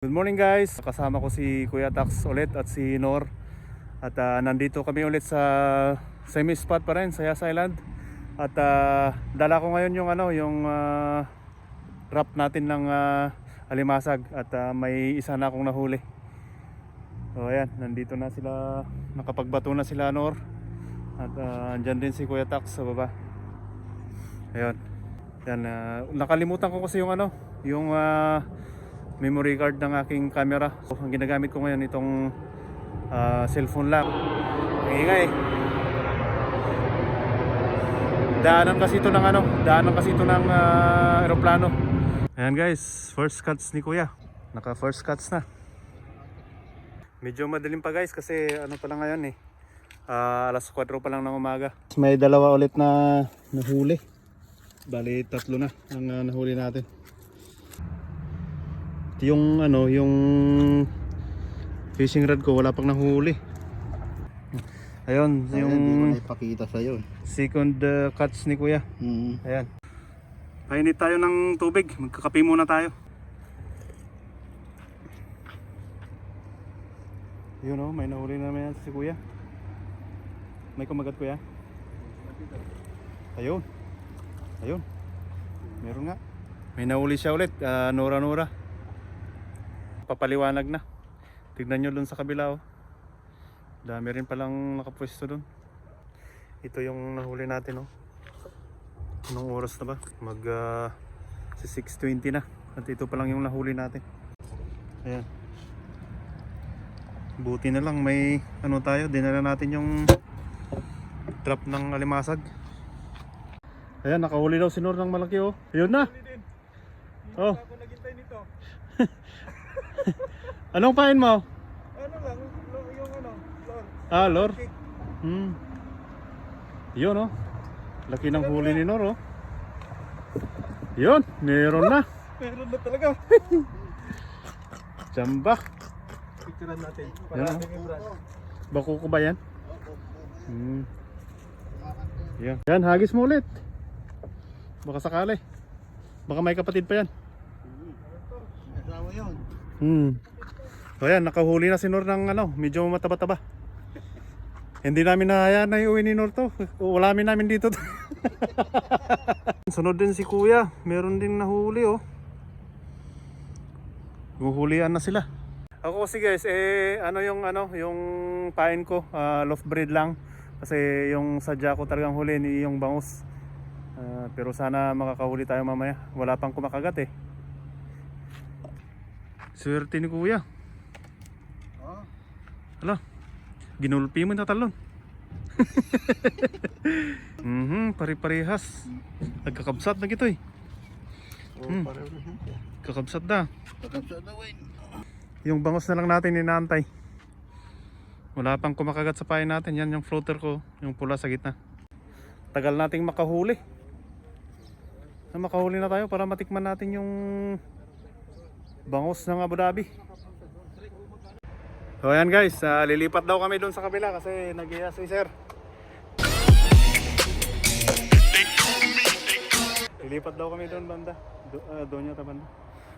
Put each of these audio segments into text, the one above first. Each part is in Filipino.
Good morning guys, kasama ko si Kuya Tax ulit at si Nor. At nandito kami ulit sa semi spot pa rin sa Yas Island. At dala ko ngayon yung wrap natin ng alimasag. At may isa na akong nahuli. So ayan, nandito na sila, nakapagbato na sila Nor. At andyan din si Kuya Tax sa baba. Ayun. Yan, nakalimutan ko kasi yung memory card ng aking camera. So, ang ginagamit ko ngayon itong cellphone lang. Ang ingay. Daanan kasi ito ng aeroplano. Ayan guys, first cuts ni Kuya. Naka first cuts na. Medyo madilim pa guys kasi pa lang ngayon alas 4 pa lang ng umaga. May dalawa ulit na nahuli. Bali tatlo na ang nahuli natin. Yung fishing rod ko wala pang nahuli. Ayun, yung hindi ko na ipakita sa iyo. Second catch ni Kuya. Ayan. Painit tayo ng tubig. Magkakape muna tayo. Yun may nahuli naman si Kuya. May kumagat Kuya. Ayun. Ayun. Meron nga. May nahuli siya ulit. Nora. Papaliwanag na. Tignan nyo dun sa kabila Dami rin palang nakapwesto dun. Ito yung nahuli natin Anong oras na ba? Mag 6:20 na. At ito pa lang yung nahuli natin. Ayan. Buti na lang may tayo. Dinala natin yung trap ng alimasag. Ayan, nakahuli daw si Nor ng malaki Ayun na. Oh. Ako naghintay nito. Anong pain mo? Yung lor. Lor. Yun Laki ng huli ni Nor Yun, meron na. Meron na talaga. Jamba. Picturean natin. Yan Bako ko ba yan? Yan, hagis mo ulit. Baka sakali. Baka may kapatid pa yan. Asawa yun. So yan, nakahuli na si Nor ng medyo mataba-taba. Hindi namin nahayaan na iuwi ni Nor to. Ulamin namin dito to. Sunod din si Kuya. Meron din nahuli Guhulian na sila. Ako kasi guys, yung pain ko, loft breed lang. Kasi yung sadya ko talagang huli ni yung bangus. Pero sana makakahuli tayo mamaya. Wala pang kumakagat Swerte ni Kuya. Hala, ginulpi mo na talon. Pare-parehas. Nagkakabsat na gito Kakabsat na. Yung bangus na lang natin inaantay. Wala pang kumakagat sa pain natin. Yan yung floater ko, yung pula sa gitna. Tagal nating makahuli. Makahuli na tayo para matikman natin yung bangus ng Abu Dhabi. So ayan guys, lilipat daw kami doon sa kabila kasi nag-iya si sir. Lilipat daw kami doon banda. Doon yata banda.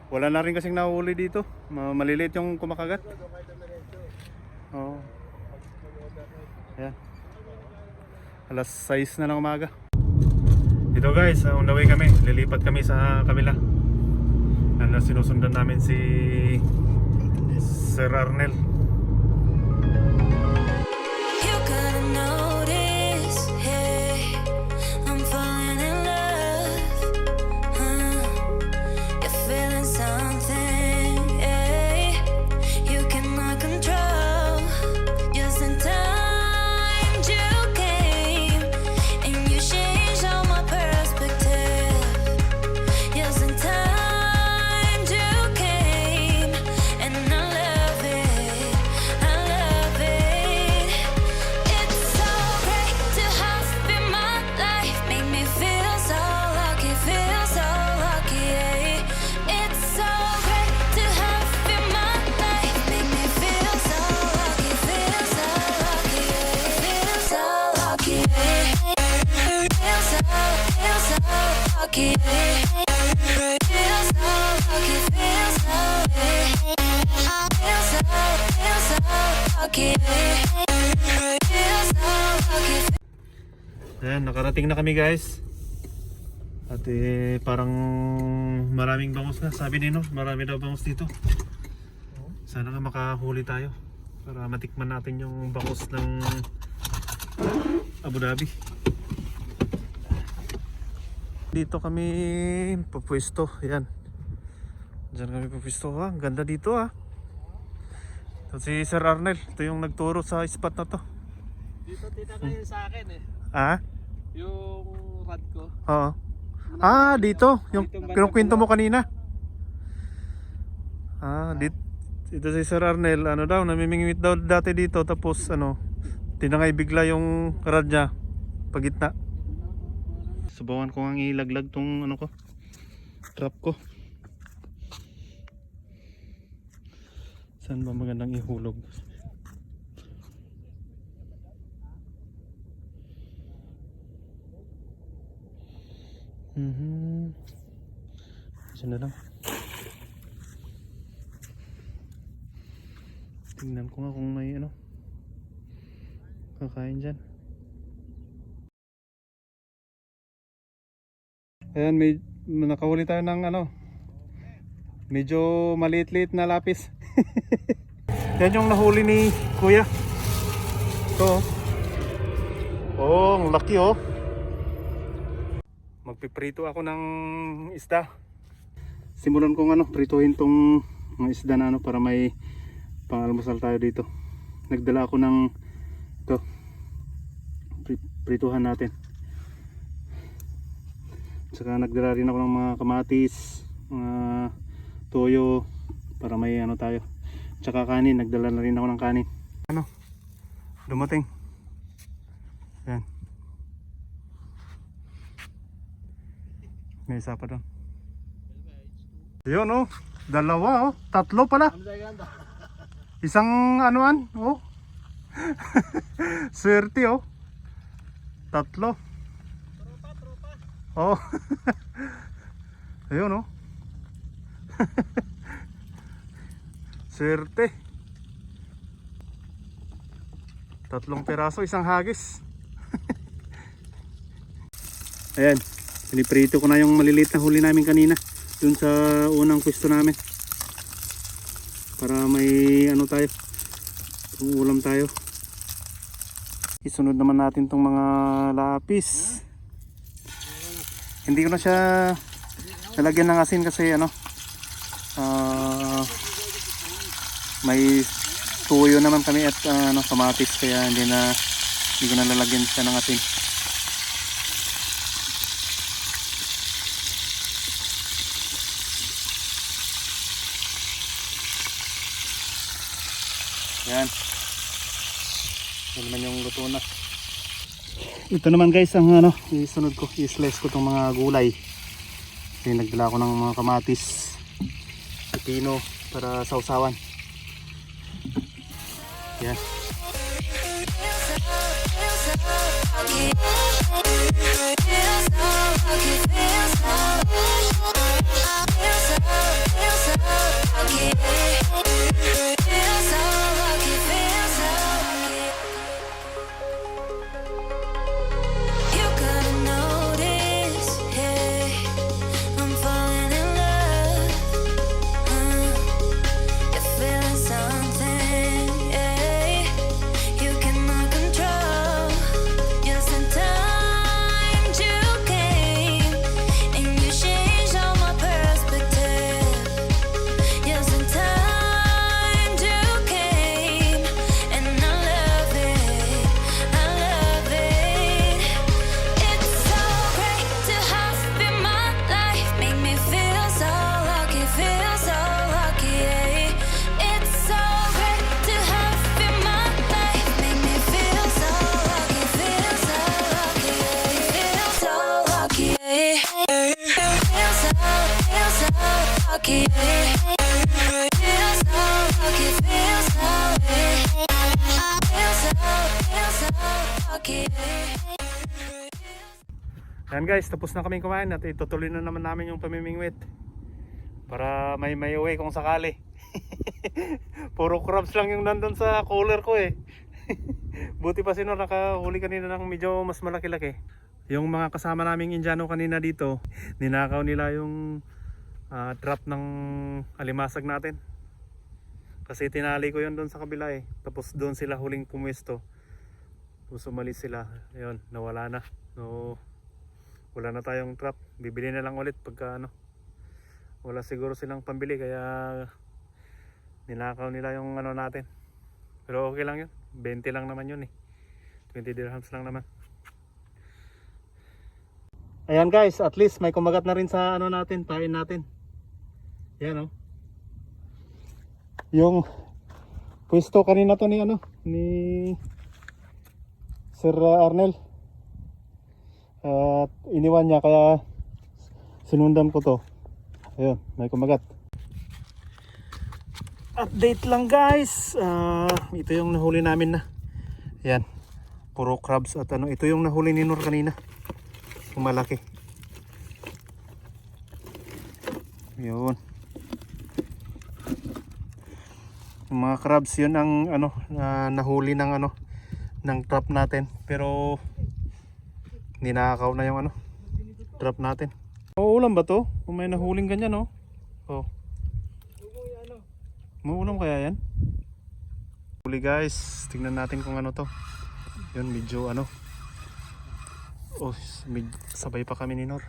Wala na rin kasing nahuli dito. Maliliit yung kumakagat. Ayan. Alas 6 na ng umaga. Ito guys, on the way kami. Lilipat kami sa kabila. Sinusundan namin si Sir Arnel. lucky. Feel so lucky, feel so lucky. lucky. Feel so lucky. Ayan, nakarating na kami guys. At parang maraming bangus na. Sabi ni Nor, marami daw bangus dito. Sana nga makahuli tayo para matikman natin yung bangus ng Abu Dhabi. Dito kami pupwesto. Ayan. Diyan kami pupwesto ha. Ganda dito ha. Ito si Sir Arnel. Ito yung nagturo sa spot na to. Dito tita kayo sa akin eh. Ah? Yung rad ko. Oo. Ah, dito. Yung kinukwento mo kanina. Ah, dito si Sir Arnel, ano daw, namimingwit daw dati dito. Tapos ano, tinangay bigla yung rad niya pagitna. Subukan ko ang ilaglag tong ano ko, trap ko. Saan ba magandang ihulog? Diyan na lang. Tingnan ko nga kung may ano kakain dyan. Ayan, may nakahuli tayo ng ano, medyo maliit-liit na lapis. Yan yung nahuli ni Kuya. Ito. Oh, ang laki oh. Magpiprito ako ng isda. Simulan kong ano, prituhin tong mga isda na ano para may pang-almusal tayo dito. Nagdala ako ng ito, prituhan natin. Saka nagdala rin ako ng mga kamatis, mga toyo para may ano tayo. Tsaka kanin, nagdala na rin ako ng kanin. Ano? Dumating. Yan. May isa pa doon. Yun oh, dalawa oh, tatlo pala. Isang anuan oh. Swerte oh. Tatlo. Oh. Ayun oh. Swerte. Tatlong peraso, isang hagis. Ayan, piniprito ko na yung maliliit na huli namin kanina dun sa unang pwesto namin para may ano tayo, ulam tayo. Isunod naman natin tong mga lapis. Hindi ko na siya nalagyan ng asin kasi ano, may tuyo naman kami at ano, kamatis, kaya hindi ko na lalagyan siya ng asin. Yan. Yan naman yung luto na. Ito naman guys ang ano, isunod ko, i-slice ko tong mga gulay. Kasi nagdala ko ng mga kamatis, pepino para sausawan. Yan. Yan guys, tapos na kaming kumain at itutuloy na naman namin yung pamimingwit para may uwi kung sakali. Puro crabs lang yung nandun sa cooler ko eh. Buti pa si Nor nakahuli kanina ng medyo mas malaki-laki. Yung mga kasama naming Indiano kanina dito, ninakaw nila yung trap ng alimasag natin. Kasi tinali ko yun doon sa kabila eh. Tapos doon sila huling pumwesto. Tapos umalis sila. Ayun, nawala na. So, wala na tayong trap. Bibili na lang ulit pagka ano. Wala siguro silang pambili kaya ninakaw nila yung ano natin. Pero okay lang yun. 20 lang naman yun eh. 20 dirhams lang naman. Ayan guys, at least may kumagat na rin sa ano natin, pain natin. Yan oh. Yung pwesto kanina to ni ano, ni Sir Arnel. At iniwan niya kaya sinundan ko to. Ayun, may kumagat. Update lang guys. Ito yung nahuli namin na. Yan. Puro crabs at ano, ito yung nahuli ni Nur kanina. Yung malaki. Yun. Yung mga crabs yun ang ano, nahuli ng ano, ng trap natin. Pero ninakaw na yung ano, trap natin. Mauulam ba to? Kung may nahuling ganyan oh. Oh. Mauulam kaya yan? Huli guys, tingnan natin kung ano to. Yun medyo ano. Oh, sabay pa kami ni Nor.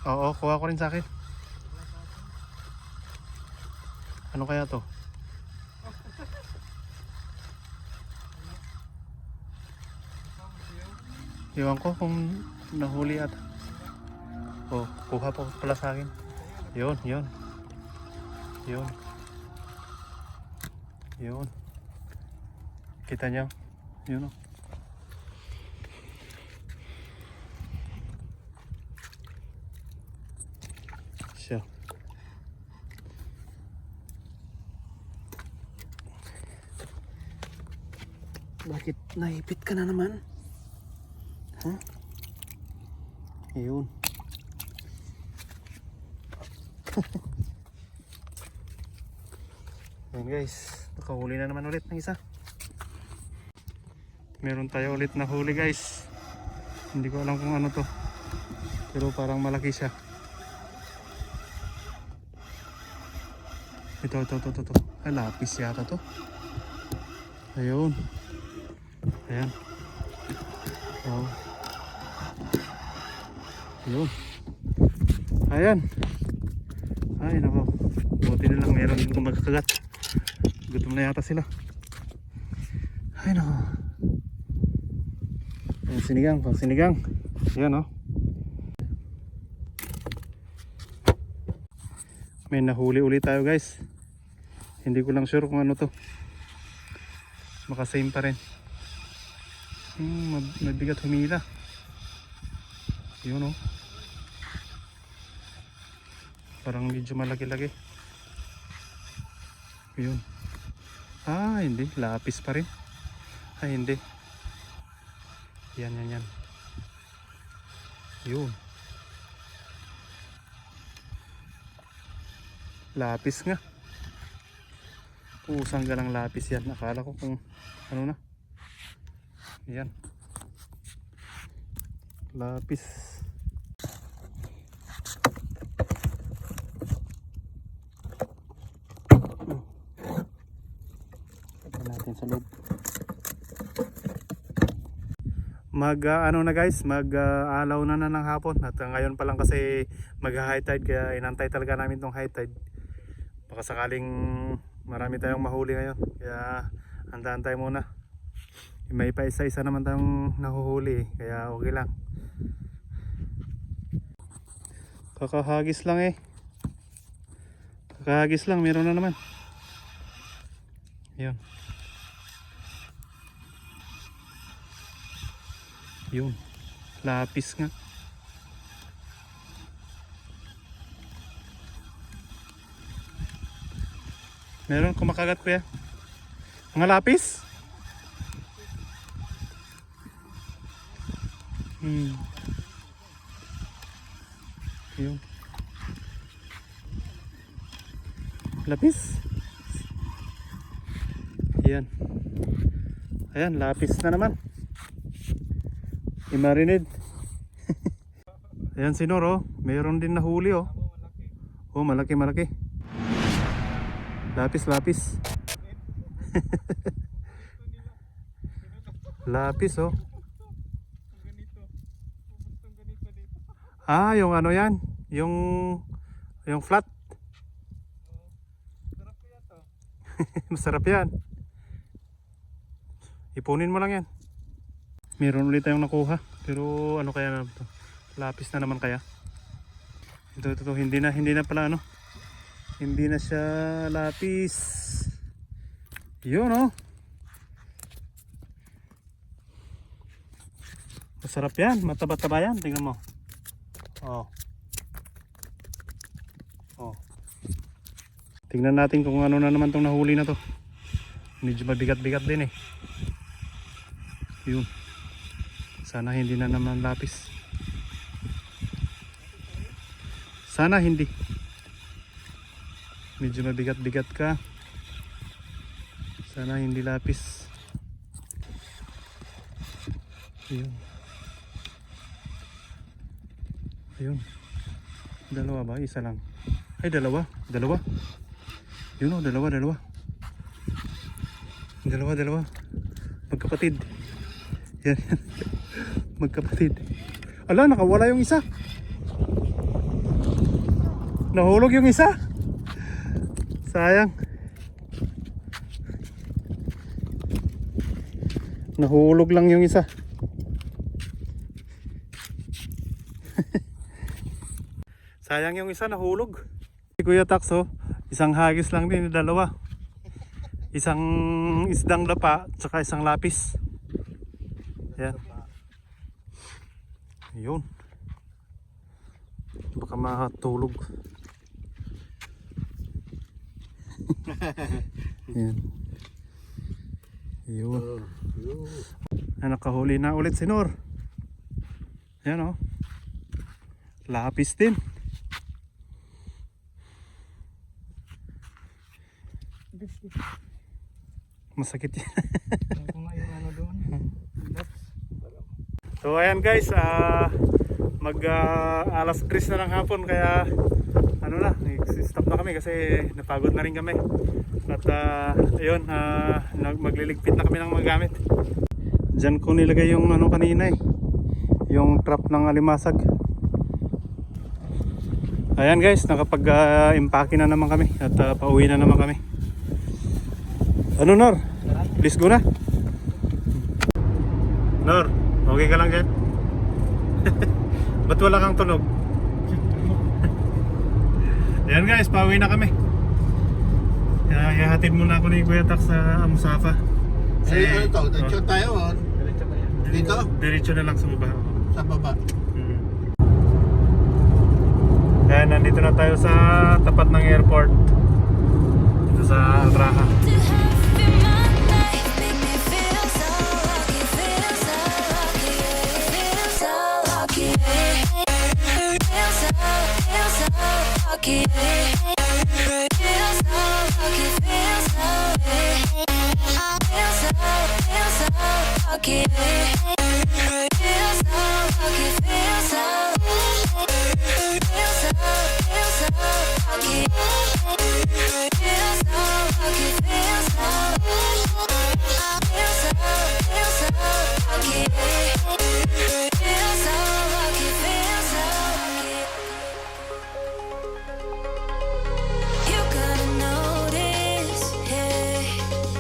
Oo, kuha ko rin sa akin. Ano kaya to? Iwan ko kung nahuli at oh, kuha pa pala sa akin. Yun, yun. Yun. Yun. Kita niyo? Yun oh. Siya. Bakit naipit ka na naman? Huh? Ayun. Ayan guys, nakahuli na naman ulit ng isa. Meron tayo ulit na huli guys. Hindi ko alam kung ano to, pero parang malaki siya. Ito. Ay, lapis yata to. Ayun. Ayan. Oh. Ayun. Ayan. Ay nako. Buti na lang meron dito magkakagat. Gutom na yata sila. Ay nako. Pang sinigang. Ayan oh. May nahuli ulit tayo guys. Hindi ko lang sure kung ano to. Baka same pa rin. Mabigat humila. Yun oh. Parang medyo malaki-laki. Yun. Hindi. Lapis pa rin. Hindi. Yan. Yun. Lapis nga. Pusang galang lapis yan. Akala ko kung ano na. Yan. Lapis. Tignan natin sa loob. Ano na guys, alaw na ng hapon at ngayon pa lang kasi mag-high tide kaya inantay talaga namin tong high tide. Baka sakaling marami tayong mahuli ngayon kaya handa-antay muna. May pa isa-isa naman tayong nahuhuli kaya okay lang. Kakahagis lang eh. Kakahagis lang, meron na naman. Yun. Yun. Lapis nga. Meron kumakagat kuya. Mga lapis? Yun. Lapis. Ayan. Ayan, lapis na naman. I-marinate. Ayan si Nor, oh. Mayroon din nahuli, oh. Oh, malaki. Lapis. Lapis, oh. Ah, yung ano yan? Yung flat. Masarap yan. Ipunin mo lang yan. Meron ulit tayong nakuha. Pero ano kaya na ito? Lapis na naman kaya? Ito. Hindi na pala ano. Hindi na siya lapis. Yun, oh. Masarap yan. Mataba-taba yan. Tingnan mo. Oh. Tingnan natin kung ano na naman tong nahuli na to. Medyo mabigat-bigat din eh. Yun. Sana hindi na naman lapis. Sana hindi. Medyo mabigat-bigat ka. Sana hindi lapis. Ayun. Dalawa ba? Isa lang. Ay, dalawa. Yun o, dalawa. Magkapatid. Yan. Magkapatid. Ala, nakawala yung isa. Nahulog yung isa. Sayang. Nahulog lang yung isa. Sayang yung isa, nahulog. Si Kuya Tax, isang hagis lang din, dalawa. Isang isdang lapa, tsaka isang lapis. Yan. Yun. Baka makatulog. Yan. Yun. Nakahuli na ulit si Nor. Yan, oh. Lapis din. Masakit yan. So ayan guys, mag alas 3 na ng hapon, kaya ano na, stop na kami kasi napagod na rin kami. At ayun, magliligpit na kami ng mga gamit. Diyan ko nilagay yung ano kanina eh, yung trap ng alimasag. Ayan guys, nakapag-impake na naman kami at pauwi na naman kami. Ano Nor? Please go na. Nor, okay ka lang dyan? Ba't wala kang tunog? Ayan guys, pauwi na kami. Ihatid muna ako ni Kuya Tax sa Amusafa. Ano to? Diretso tayo o? Dito? Diretso na lang sa baba. Sa baba. Ayan, nandito na tayo sa tapat ng airport. Dito sa Alraha. Feels so lucky.